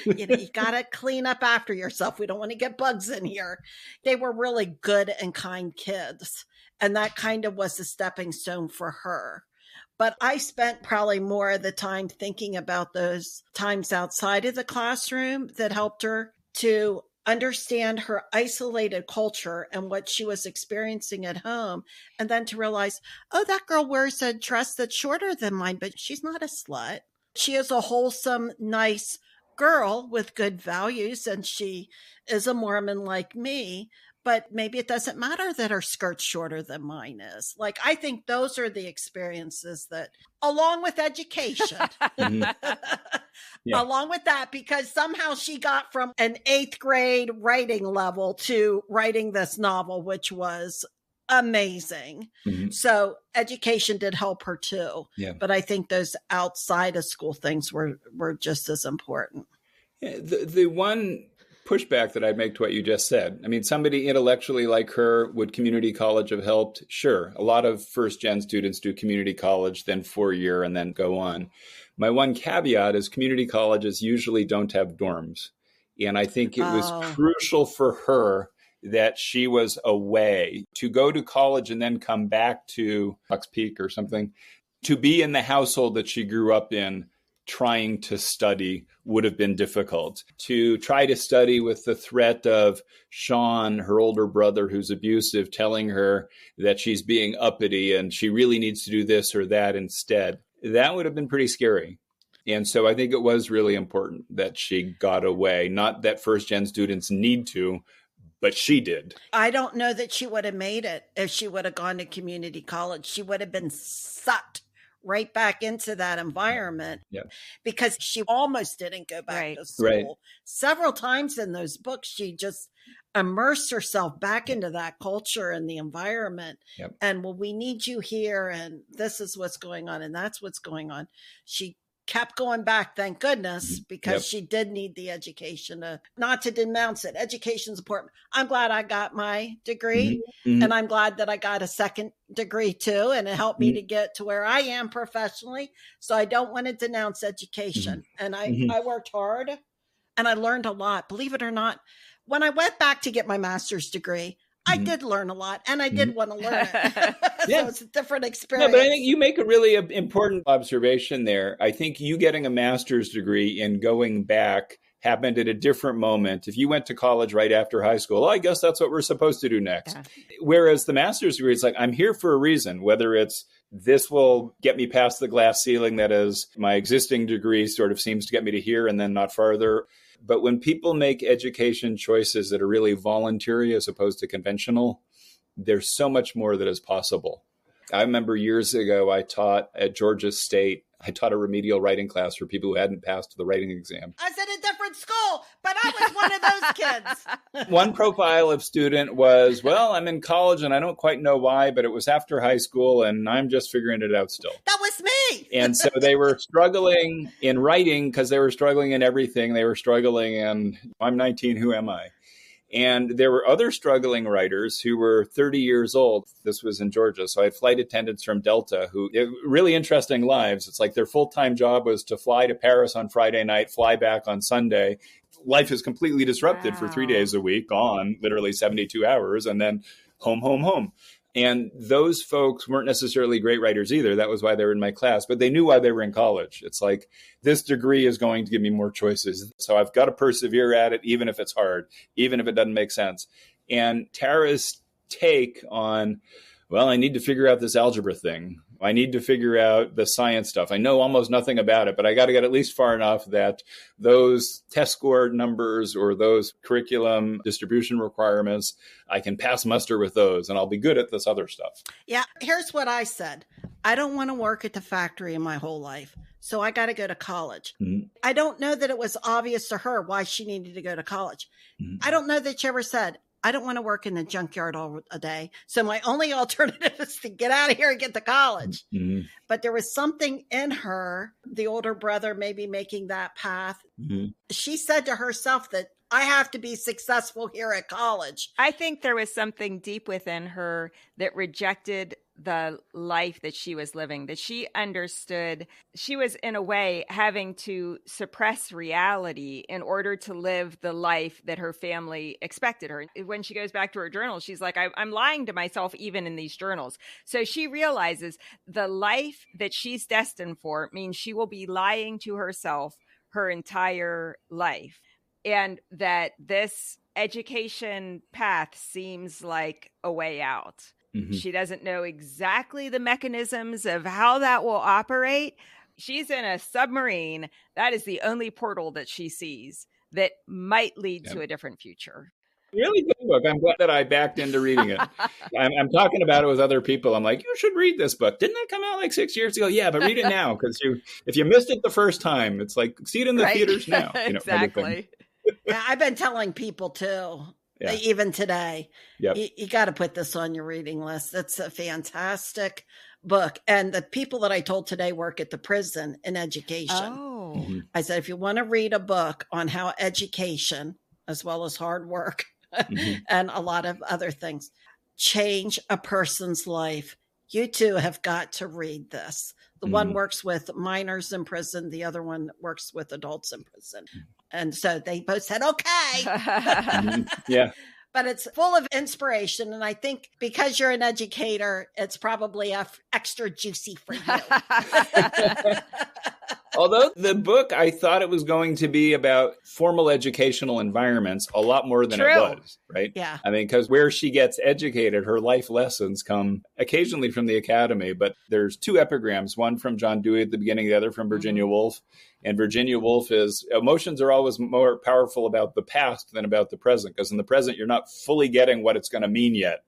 You got to clean up after yourself. We don't want to get bugs in here. They were really good and kind kids. And that kind of was the stepping stone for her. But I spent probably more of the time thinking about those times outside of the classroom that helped her to understand her isolated culture and what she was experiencing at home. And then to realize, oh, that girl wears a dress that's shorter than mine, but she's not a slut. She is a wholesome, nice girl with good values, and she is a Mormon like me, but maybe it doesn't matter that her skirt's shorter than mine is. Like, I think those are the experiences that, along with education, along with that, because somehow she got from an 8th grade writing level to writing this novel, which was amazing. So education did help her too. But I think those outside of school things were just as important. The one pushback that I'd make to what you just said, I mean, somebody intellectually like her, would community college have helped? Sure. A lot of first-gen students do community college, then 4-year, and then go on. My one caveat is community colleges usually don't have dorms. And I think it was crucial for her that she was away to go to college and then come back to Fox Peak or something, to be in the household that she grew up in. Trying to study would have been difficult. To try to study with the threat of Sean, her older brother, who's abusive, telling her that she's being uppity and she really needs to do this or that instead, that would have been pretty scary. And so I think it was really important that she got away. Not that first-gen students need to, but she did. I don't know that she would have made it if she would have gone to community college. She would have been sucked right back into that environment because she almost didn't go back to school. Several times in those books, she just immersed herself back into that culture and the environment. And, well, we need you here, and this is what's going on, and that's what's going on. She kept going back, thank goodness, because she did need the education. Not to denounce it. Education's important. I'm glad I got my degree, and I'm glad that I got a second degree too, and it helped me to get to where I am professionally. So I don't want to denounce education. And I worked hard, and I learned a lot. Believe it or not, when I went back to get my master's degree, I did learn a lot, and I did want to learn it. So it's a different experience. No, but I think you make a really important observation there. I think you getting a master's degree and going back happened at a different moment. If you went to college right after high school, I guess that's what we're supposed to do next. Whereas the master's degree, it's like, I'm here for a reason, whether it's this will get me past the glass ceiling that is my existing degree sort of seems to get me to here and then not farther. But when people make education choices that are really voluntary as opposed to conventional, there's so much more that is possible. I remember years ago, I taught at Georgia State. I taught a remedial writing class for people who hadn't passed the writing exam. I was at a different school, but I was one of those kids. One profile of student was, well, I'm in college and I don't quite know why, but it was after high school and I'm just figuring it out still. That was me. And so they were struggling in writing because they were struggling in everything. They were struggling in, I'm 19, who am I? And there were other struggling writers who were 30 years old. This was in Georgia. So I had flight attendants from Delta who really interesting lives. It's like their full-time job was to fly to Paris on Friday night, fly back on Sunday. Life is completely disrupted for 3 days a week, gone literally 72 hours, and then home. And those folks weren't necessarily great writers either. That was why they were in my class, but they knew why they were in college. It's like, this degree is going to give me more choices. So I've got to persevere at it, even if it's hard, even if it doesn't make sense. And Tara's take on, well, I need to figure out this algebra thing. I need to figure out the science stuff. I know almost nothing about it, but I got to get at least far enough that those test score numbers or those curriculum distribution requirements, I can pass muster with those and I'll be good at this other stuff. Yeah, here's what I said. I don't want to work at the factory in my whole life, so I got to go to college. Mm-hmm. I don't know that it was obvious to her why she needed to go to college. Mm-hmm. I don't know that she ever said, I don't want to work in the junkyard all a day. So my only alternative is to get out of here and get to college. Mm-hmm. But there was something in her, the older brother maybe making that path. Mm-hmm. She said to herself that I have to be successful here at college. I think there was something deep within her that rejected the life that she was living, that she understood she was in a way having to suppress reality in order to live the life that her family expected her. When she goes back to her journal, she's like, I'm lying to myself even in these journals. So she realizes the life that she's destined for means she will be lying to herself her entire life. And that this education path seems like a way out. Mm-hmm. She doesn't know exactly the mechanisms of how that will operate. She's in a submarine. That is the only portal that she sees that might lead to a different future. Really good book. I'm glad that I backed into reading it. I'm talking about it with other people. I'm like, you should read this book. Didn't it come out like 6 years ago? Yeah, but read it now, because if you missed it the first time, it's like, see it in the theaters now. Exactly. Yeah, I've been telling people too. Yeah. Even today, you got to put this on your reading list. It's a fantastic book. And the people that I told today work at the prison in education. Oh. Mm-hmm. I said, if you want to read a book on how education, as well as hard work mm-hmm. and a lot of other things, change a person's life, you two have got to read this. The mm-hmm. one works with minors in prison. The other one works with adults in prison. And so they both said, okay. Yeah. But it's full of inspiration. And I think because you're an educator, it's probably extra juicy for you. Although the book, I thought it was going to be about formal educational environments a lot more than it was, right? Yeah. I mean, because where she gets educated, her life lessons come occasionally from the academy, but there's two epigrams, one from John Dewey at the beginning, the other from Virginia mm-hmm. Woolf. And Virginia Woolf is, emotions are always more powerful about the past than about the present, because in the present, you're not fully getting what it's going to mean yet.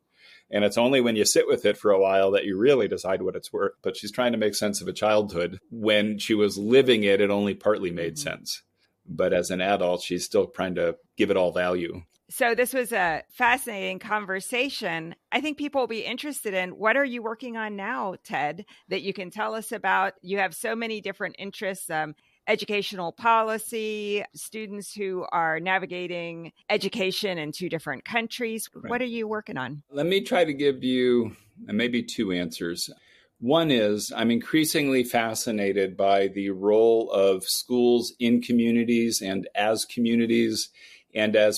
And it's only when you sit with it for a while that you really decide what it's worth. But she's trying to make sense of a childhood. When she was living it, it only partly made mm-hmm. sense. But as an adult, she's still trying to give it all value. So this was a fascinating conversation. I think people will be interested in, what are you working on now, Ted, that you can tell us about? You have so many different interests. Educational policy, students who are navigating education in two different countries. Right. What are you working on? Let me try to give you maybe two answers. One is I'm increasingly fascinated by the role of schools in communities and as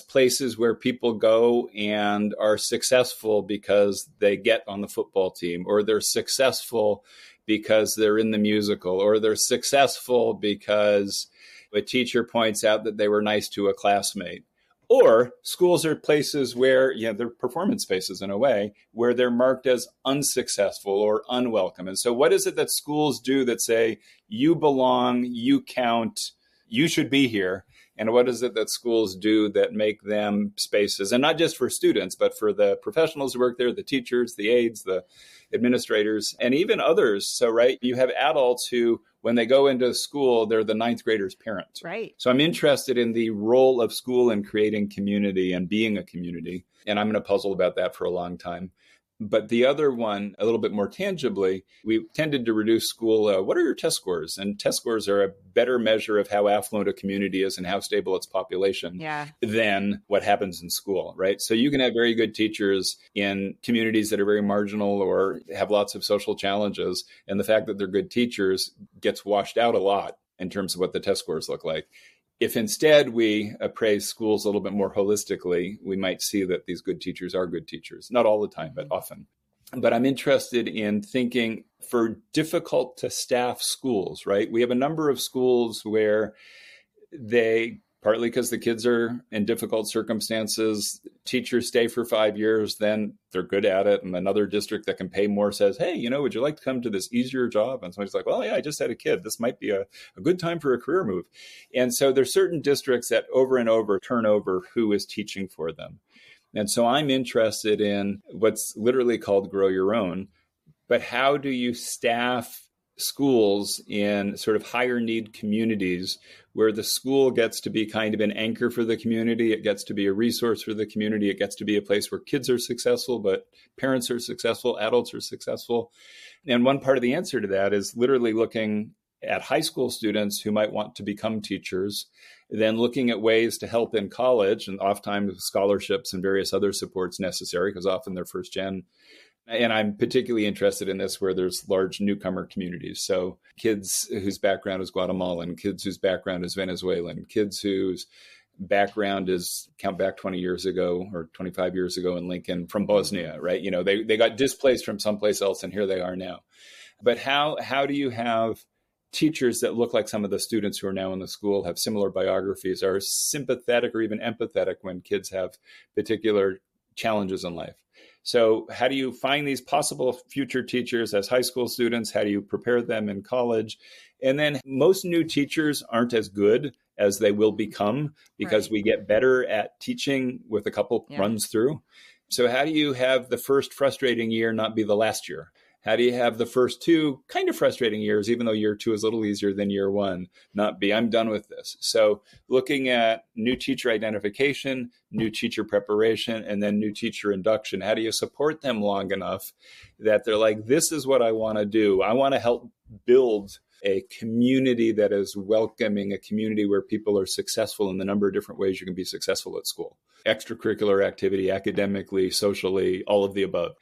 places where people go and are successful because they get on the football team, or they're successful because they're in the musical, or they're successful because a teacher points out that they were nice to a classmate. Or schools are places where, they're performance spaces in a way, where they're marked as unsuccessful or unwelcome. And so what is it that schools do that say, you belong, you count, you should be here? And what is it that schools do that make them spaces, and not just for students, but for the professionals who work there, the teachers, the aides, the administrators, and even others. So, right, you have adults who, when they go into school, they're the ninth grader's parent. Right. So I'm interested in the role of school in creating community and being a community. And I'm going to puzzle about that for a long time. But the other one, a little bit more tangibly, we tended to reduce school. What are your test scores? And test scores are a better measure of how affluent a community is and how stable its population than what happens in school, right? So you can have very good teachers in communities that are very marginal or have lots of social challenges. And the fact that they're good teachers gets washed out a lot in terms of what the test scores look like. If instead we appraise schools a little bit more holistically, we might see that these good teachers are good teachers. Not all the time, but often. but I'm interested in thinking for difficult to staff schools, right? We have a number of schools where they, partly because the kids are in difficult circumstances, teachers stay for 5 years, then they're good at it. And another district that can pay more says, hey, would you like to come to this easier job? And somebody's like, well, yeah, I just had a kid. This might be a good time for a career move. And so there's certain districts that over and over turn over who is teaching for them. And so I'm interested in what's literally called grow your own, but how do you staff schools in sort of higher need communities where the school gets to be kind of an anchor for the community. It gets to be a resource for the community. It gets to be a place where kids are successful, but parents are successful, adults are successful. And one part of the answer to that is literally looking at high school students who might want to become teachers, then looking at ways to help in college, and oftentimes scholarships and various other supports necessary because often they're first gen. And I'm particularly interested in this where there's large newcomer communities. So kids whose background is Guatemalan, kids whose background is Venezuelan, kids whose background is, count back 20 years ago or 25 years ago in Lincoln, from Bosnia, right? They got displaced from someplace else and here they are now. But how do you have teachers that look like some of the students who are now in the school, have similar biographies, are sympathetic or even empathetic when kids have particular challenges in life? So how do you find these possible future teachers as high school students? How do you prepare them in college? And then most new teachers aren't as good as they will become because we get better at teaching with a couple runs through. So how do you have the first frustrating year not be the last year? How do you have the first two kind of frustrating years, even though year two is a little easier than year one, not be, I'm done with this? So looking at new teacher identification, new teacher preparation, and then new teacher induction, how do you support them long enough that they're like, this is what I want to do. I want to help build a community that is welcoming, a community where people are successful in the number of different ways you can be successful at school. Extracurricular activity, academically, socially, all of the above.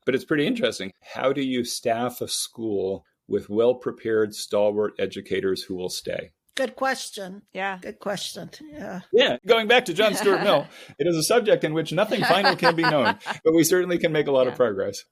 But it's pretty interesting. How do you staff a school with well-prepared, stalwart educators who will stay? Good question. Yeah. Good question. Yeah. Yeah. Going back to John Stuart Mill, it is a subject in which nothing final can be known, but we certainly can make a lot of progress.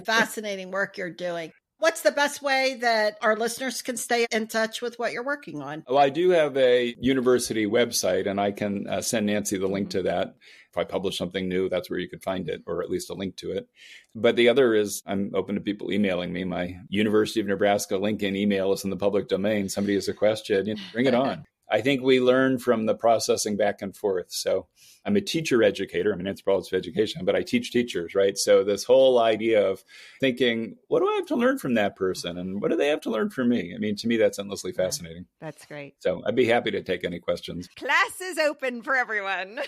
Fascinating work you're doing. What's the best way that our listeners can stay in touch with what you're working on? Well, I do have a university website, and I can send Nancy the link to that. If I publish something new, that's where you could find it, or at least a link to it. But the other is I'm open to people emailing me. My University of Nebraska-Lincoln email is in the public domain. Somebody has a question, bring it on. I think we learn from the processing back and forth. So I'm a teacher educator. I'm an anthropologist of education, but I teach teachers, right? So this whole idea of thinking, what do I have to learn from that person? And what do they have to learn from me? I mean, to me, that's endlessly fascinating. That's great. So I'd be happy to take any questions. Class is open for everyone.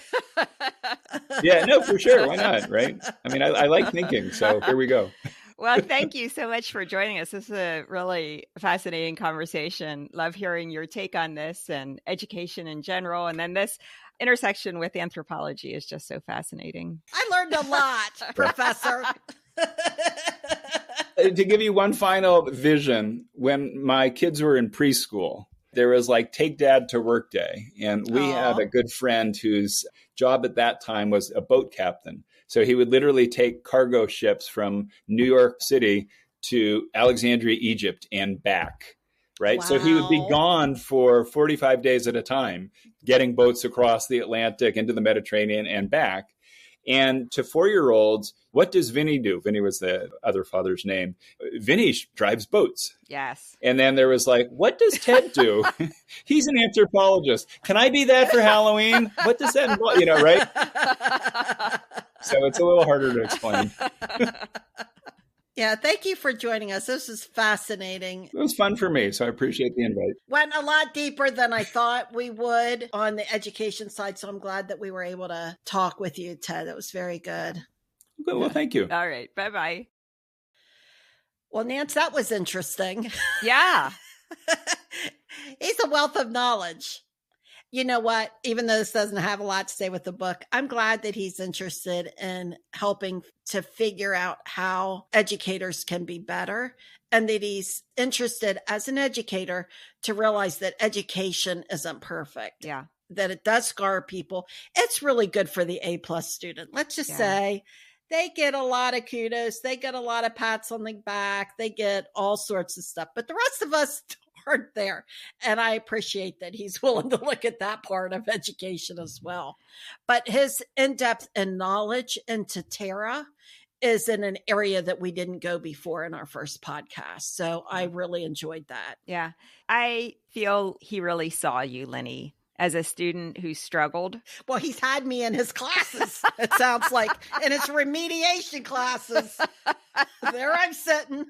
Yeah, no, for sure. Why not, right? I mean, I like thinking. So here we go. Well, thank you so much for joining us. This is a really fascinating conversation. Love hearing your take on this and education in general. And then this intersection with anthropology is just so fascinating. I learned a lot, Professor. To give you one final vision, when my kids were in preschool, there was like take dad to work day. And we had a good friend whose job at that time was a boat captain. So he would literally take cargo ships from New York City to Alexandria, Egypt and back, right? Wow. So he would be gone for 45 days at a time, getting boats across the Atlantic into the Mediterranean and back. And to 4-year-olds, what does Vinny do? Vinny was the other father's name. Vinny drives boats. Yes. And then there was like, what does Ted do? He's an anthropologist. Can I be that for Halloween? What does that involve? Right? So it's a little harder to explain. Yeah, thank you for joining us. This is fascinating. It was fun for me, so I appreciate the invite. Went a lot deeper than I thought we would on the education side, so I'm glad that we were able to talk with you, Ted. It was very good. Good. Well, thank you. All right. Bye-bye. Well, Nance, that was interesting. Yeah. He's a wealth of knowledge. You know what? Even though this doesn't have a lot to say with the book, I'm glad that he's interested in helping to figure out how educators can be better, and that he's interested as an educator to realize that education isn't perfect. Yeah. That it does scar people. It's really good for the A+ student. Let's just say they get a lot of kudos. They get a lot of pats on the back. They get all sorts of stuff. But the rest of us aren't there. And I appreciate that he's willing to look at that part of education as well. But his in-depth and knowledge into Tara is in an area that we didn't go before in our first podcast. So I really enjoyed that. Yeah. I feel he really saw you, Lenny, as a student who struggled. Well, he's had me in his classes, it sounds like, in his remediation classes. There I'm sitting.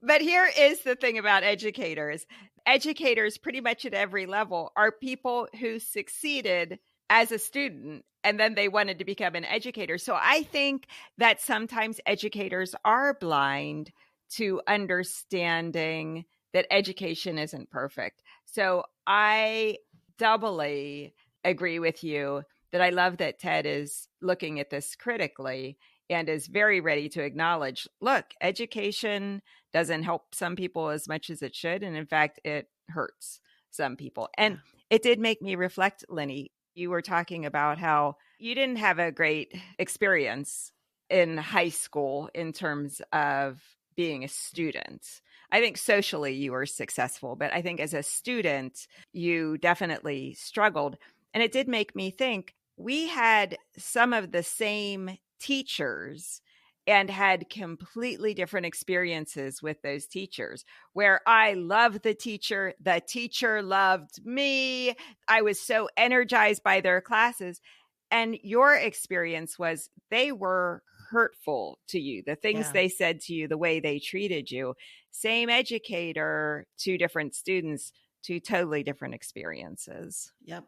But here is the thing about educators. Educators pretty much at every level are people who succeeded as a student and then they wanted to become an educator. So I think that sometimes educators are blind to understanding that education isn't perfect. So I doubly agree with you that I love that Ted is looking at this critically and is very ready to acknowledge, look, education doesn't help some people as much as it should. And in fact, it hurts some people. And it did make me reflect, Lenny. You were talking about how you didn't have a great experience in high school in terms of being a student. I think socially you were successful, but I think as a student, you definitely struggled. And it did make me think we had some of the same teachers and had completely different experiences with those teachers, where I loved the teacher loved me. I was so energized by their classes. And your experience was they were hurtful to you, the things they said to you, the way they treated you. Same educator, two different students, two totally different experiences. Yep.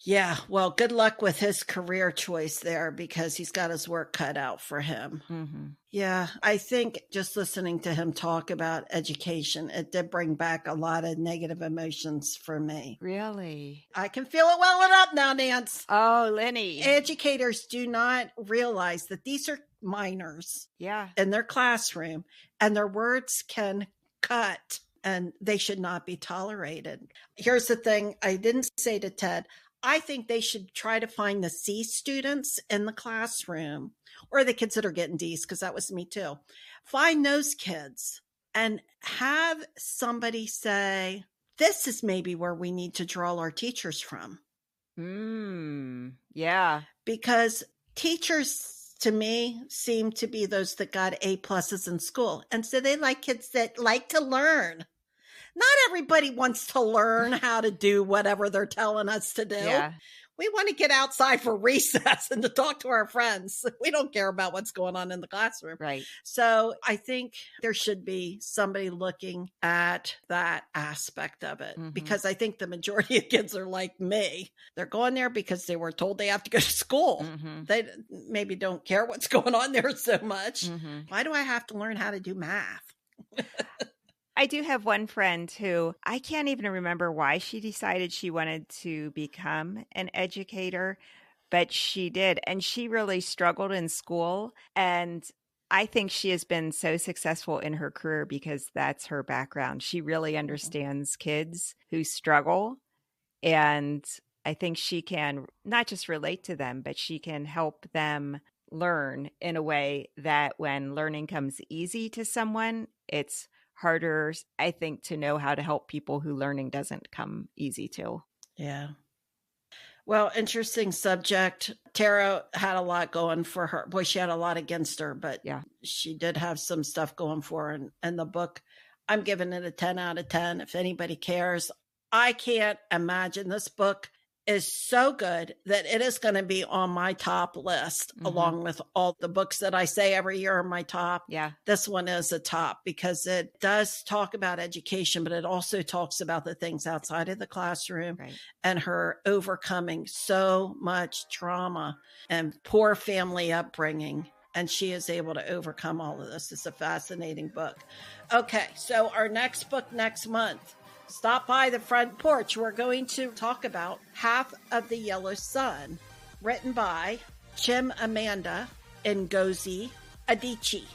Yeah. Well, good luck with his career choice there because he's got his work cut out for him. Mm-hmm. Yeah. I think just listening to him talk about education, it did bring back a lot of negative emotions for me. Really? I can feel it welling up now, Nance. Oh, Lenny. Educators do not realize that these are minors in their classroom and their words can cut and they should not be tolerated. Here's the thing I didn't say to Ted. I think they should try to find the C students in the classroom or the kids that are getting D's, because that was me too. Find those kids and have somebody say, this is maybe where we need to draw our teachers from. Yeah. Because teachers, to me, seem to be those that got A+ in school. And so they like kids that like to learn. Not everybody wants to learn how to do whatever they're telling us to do. Yeah. We want to get outside for recess and to talk to our friends. We don't care about what's going on in the classroom. Right. So I think there should be somebody looking at that aspect of it, because I think the majority of kids are like me. They're going there because they were told they have to go to school. They maybe don't care what's going on there so much. Why do I have to learn how to do math? I do have one friend who I can't even remember why she decided she wanted to become an educator, but she did. And she really struggled in school. And I think she has been so successful in her career because that's her background. She really understands kids who struggle. And I think she can not just relate to them, but she can help them learn in a way that when learning comes easy to someone, it's harder, I think, to know how to help people who learning doesn't come easy to. Yeah. Well, interesting subject. Tara had a lot going for her. Boy, she had a lot against her, but she did have some stuff going for her. And the book, I'm giving it a 10 out of 10. If anybody cares, I can't imagine. This book is so good that it is going to be on my top list, along with all the books that I say every year are my top. Yeah. This one is a top because it does talk about education, but it also talks about the things outside of the classroom and her overcoming so much trauma and poor family upbringing. And she is able to overcome all of this. It's a fascinating book. Okay. So our next book next month, stop by the front porch. We're going to talk about Half of the Yellow Sun, written by Chimamanda Ngozi Adichie.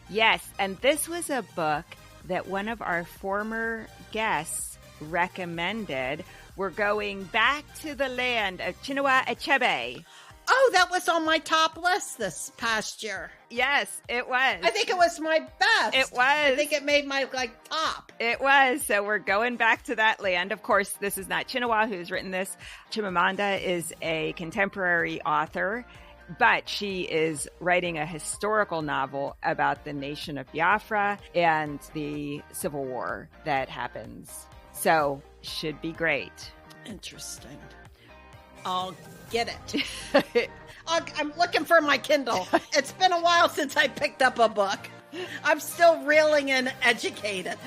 Yes, and this was a book that one of our former guests recommended. We're going back to the land of Chinua Achebe. Oh, that was on my top list this past year. Yes, it was. I think it was my best. It was. I think it made my top. It was. So we're going back to that land. Of course, this is not Chinua who's written this. Chimamanda is a contemporary author, but she is writing a historical novel about the nation of Biafra and the civil war that happens. So should be great. Interesting. I'll get it. I'm looking for my Kindle. It's been a while since I picked up a book. I'm still reeling in Educated.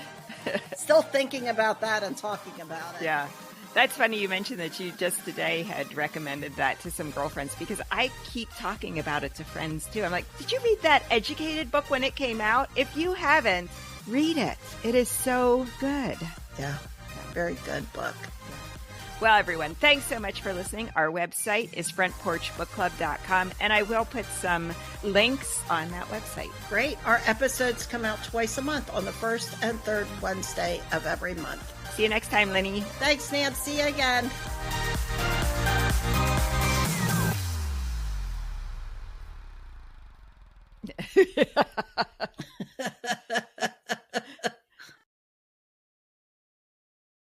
Still thinking about that and talking about it. Yeah. That's funny you mentioned that you just today had recommended that to some girlfriends, because I keep talking about it to friends too. I'm like, did you read that Educated book when it came out? If you haven't, read it. It is so good. Yeah. Very good book. Well, everyone, thanks so much for listening. Our website is frontporchbookclub.com, and I will put some links on that website. Great. Our episodes come out twice a month on the first and third Wednesday of every month. See you next time, Lenny. Thanks, Nancy. See you again.